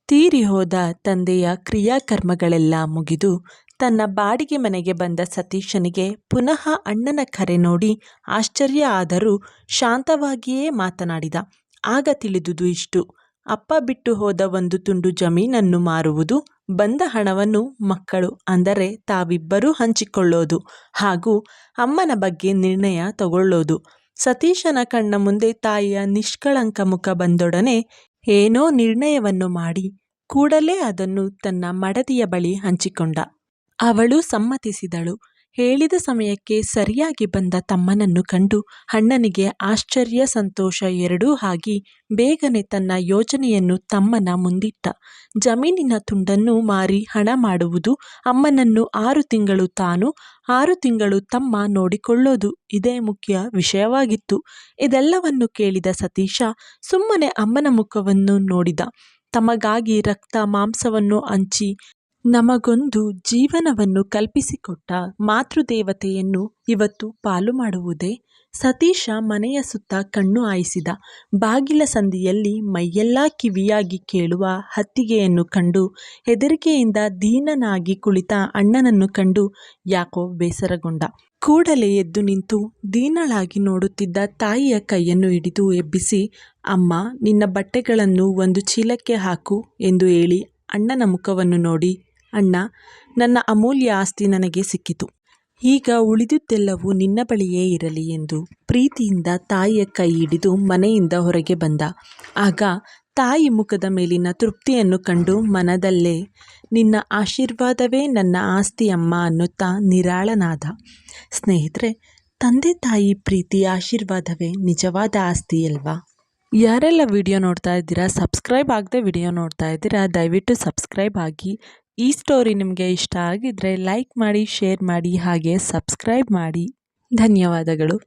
ತೀರಿ ಹೋದ ತಂದೆಯ ಕ್ರಿಯಾಕರ್ಮಗಳೆಲ್ಲ ಮುಗಿದು ತನ್ನ ಬಾಡಿಗೆ ಮನೆಗೆ ಬಂದ ಸತೀಶನಿಗೆ ಪುನಃ ಅಣ್ಣನ ಕರೆ ನೋಡಿ ಆಶ್ಚರ್ಯ ಆದರೂ ಶಾಂತವಾಗಿಯೇ ಮಾತನಾಡಿದ. ಆಗ ತಿಳಿದುದು ಇಷ್ಟು: ಅಪ್ಪ ಬಿಟ್ಟು ಹೋದ ಒಂದು ತುಂಡು ಜಮೀನನ್ನು ಮಾರುವುದು, ಬಂದ ಹಣವನ್ನು ಮಕ್ಕಳು ಅಂದರೆ ತಾವಿಬ್ಬರೂ ಹಂಚಿಕೊಳ್ಳೋದು, ಹಾಗೂ ಅಮ್ಮನ ಬಗ್ಗೆ ನಿರ್ಣಯ ತಗೊಳ್ಳೋದು. ಸತೀಶನ ಕಣ್ಣ ಮುಂದೆ ತಾಯಿಯ ನಿಷ್ಕಳಂಕ ಮುಖ ಬಂದೊಡನೆ ಏನೋ ನಿರ್ಣಯವನ್ನು ಮಾಡಿ ಕೂಡಲೇ ಅದನ್ನು ತನ್ನ ಮಡದಿಯ ಬಳಿ ಹಂಚಿಕೊಂಡ. ಅವಳು ಸಮ್ಮತಿಸಿದಳು. ಹೇಳಿದ ಸಮಯಕ್ಕೆ ಸರಿಯಾಗಿ ಬಂದ ತಮ್ಮನನ್ನು ಕಂಡು ಅಣ್ಣನಿಗೆ ಆಶ್ಚರ್ಯ ಸಂತೋಷ ಎರಡೂ ಆಗಿ ಬೇಗನೆ ತನ್ನ ಯೋಜನೆಯನ್ನು ತಮ್ಮನ ಮುಂದಿಟ್ಟ. ಜಮೀನಿನ ತುಂಡನ್ನು ಮಾರಿ ಹಣ ಮಾಡುವುದು, ಅಮ್ಮನನ್ನು 6 ತಿಂಗಳು ತಾನು 6 ತಿಂಗಳು ತಮ್ಮ ನೋಡಿಕೊಳ್ಳೋದು, ಇದೇ ಮುಖ್ಯ ವಿಷಯವಾಗಿತ್ತು. ಇದೆಲ್ಲವನ್ನು ಕೇಳಿದ ಸತೀಶ ಸುಮ್ಮನೆ ಅಮ್ಮನ ಮುಖವನ್ನು ನೋಡಿದ. ತಮಗಾಗಿ ರಕ್ತ ಮಾಂಸವನ್ನು ಹಂಚಿ ನಮಗೊಂದು ಜೀವನವನ್ನು ಕಲ್ಪಿಸಿಕೊಟ್ಟ ಮಾತೃದೇವತೆಯನ್ನು ಇವತ್ತು ಪಾಲು ಮಾಡುವುದೇ? ಸತೀಶ ಮನೆಯ ಸುತ್ತ ಕಣ್ಣು ಹಾಯಿಸಿದ. ಬಾಗಿಲ ಸಂದಿಯಲ್ಲಿ ಮೈಯೆಲ್ಲ ಕಿವಿಯಾಗಿ ಕೇಳುವ ಹತ್ತಿಗೆಯನ್ನು ಕಂಡು ಹೆದರಿಕೆಯಿಂದ ದೀನನಾಗಿ ಕುಳಿತ ಅಣ್ಣನನ್ನು ಕಂಡು ಯಾಕೋ ಬೇಸರಗೊಂಡ. ಕೂಡಲೇ ಎದ್ದು ನಿಂತು ದೀನಳಾಗಿ ನೋಡುತ್ತಿದ್ದ ತಾಯಿಯ ಕೈಯನ್ನು ಹಿಡಿದು ಎಬ್ಬಿಸಿ, ಅಮ್ಮ, ನಿನ್ನ ಬಟ್ಟೆಗಳನ್ನು ಒಂದು ಚೀಲಕ್ಕೆ ಹಾಕು ಎಂದು ಹೇಳಿ ಅಣ್ಣನ ಮುಖವನ್ನು ನೋಡಿ, ಅಣ್ಣ, ನನ್ನ ಅಮೂಲ್ಯ ಆಸ್ತಿ ನನಗೆ ಸಿಕ್ಕಿತು. ಈಗ ಉಳಿದುದೆಲ್ಲವೂ ನಿನ್ನ ಬಳಿಯೇ ಇರಲಿ ಎಂದು ಪ್ರೀತಿಯಿಂದ ತಾಯಿಯ ಕೈ ಹಿಡಿದು ಮನೆಯಿಂದ ಹೊರಗೆ ಬಂದ. ಆಗ ತಾಯಿ ಮುಖದ ಮೇಲಿನ ತೃಪ್ತಿಯನ್ನು ಕಂಡು ಮನದಲ್ಲೇ, ನಿನ್ನ ಆಶೀರ್ವಾದವೇ ನನ್ನ ಆಸ್ತಿ ಅಮ್ಮ ಅನ್ನುತ್ತಾ ನಿರಾಳನಾದ. ಸ್ನೇಹಿತರೆ, ತಂದೆ ತಾಯಿ ಪ್ರೀತಿ ಆಶೀರ್ವಾದವೇ ನಿಜವಾದ ಆಸ್ತಿ ಅಲ್ವಾ? ಯಾರೆಲ್ಲ ವಿಡಿಯೋ ನೋಡ್ತಾ ಇದ್ದೀರಾ, ಸಬ್ಸ್ಕ್ರೈಬ್ ಆಗದೆ ವಿಡಿಯೋ ನೋಡ್ತಾ ಇದ್ದೀರಾ, ದಯವಿಟ್ಟು ಸಬ್ಸ್ಕ್ರೈಬ್ ಆಗಿ. ಈ ಸ್ಟೋರಿ ನಿಮಗೆ ಇಷ್ಟ ಆಗಿದ್ರೆ ಲೈಕ್ ಮಾಡಿ, ಶೇರ್ ಮಾಡಿ, ಹಾಗೆ ಸಬ್ಸ್ಕ್ರೈಬ್ ಮಾಡಿ. ಧನ್ಯವಾದಗಳು.